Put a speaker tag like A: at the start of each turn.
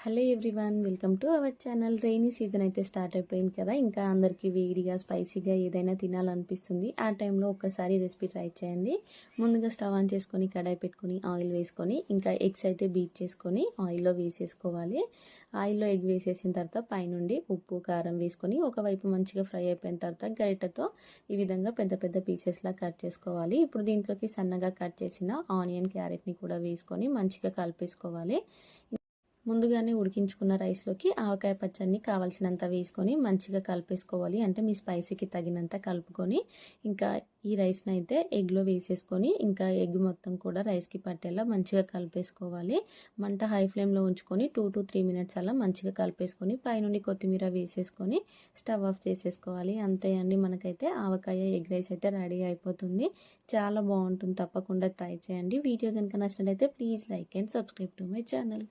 A: Hello everyone, welcome to our channel. Rainy season అయితే start అయిపోయింది కదా, ఇంకా అందరికీ వేడిగా స్పైసీగా ఏదైనా తినాలనిపిస్తుంది. ఆ టైంలో ఒక్కసారి రెసిపీ ట్రై చేయండి. ముందుగా స్టవ్ ఆన్ చేసుకొని కడాయి పెట్టుకొని ఆయిల్ వేసుకొని ఇంకా ఎగ్స్ అయితే బీట్ చేసుకొని ఆయిల్లో వేసేసుకోవాలి. ఆయిల్లో ఎగ్ వేసేసిన తర్వాత పైనుండి ఉప్పు కారం వేసుకొని ఒకవైపు మంచిగా ఫ్రై అయిపోయిన తర్వాత గరిటెతో ఈ విధంగా పెద్ద పెద్ద పీసెస్లా కట్ చేసుకోవాలి. ఇప్పుడు దీంట్లోకి సన్నగా కట్ చేసిన ఆనియన్ క్యారెట్ని కూడా వేసుకొని మంచిగా కలిపేసుకోవాలి. ముందుగానే ఉడికించుకున్న రైస్లోకి ఆవకాయ పచ్చడిని కావాల్సినంత వేసుకొని మంచిగా కలిపేసుకోవాలి. అంటే మీ స్పైసీకి తగినంత కలుపుకొని ఇంకా ఈ రైస్ని అయితే ఎగ్లో వేసేసుకొని ఇంకా ఎగ్ మొత్తం కూడా రైస్కి పట్టేలా మంచిగా కలిపేసుకోవాలి. మంట హై ఫ్లేమ్లో ఉంచుకొని 2 to 3 minutes అలా మంచిగా కలిపేసుకొని పైనుండి కొత్తిమీర వేసేసుకొని స్టవ్ ఆఫ్ చేసేసుకోవాలి. అంతే అండి, మనకైతే ఆవకాయ ఎగ్ రైస్ అయితే రెడీ అయిపోతుంది. చాలా బాగుంటుంది, తప్పకుండా ట్రై చేయండి. వీడియో కనుక నచ్చినట్లయితే please like and subscribe to my channel.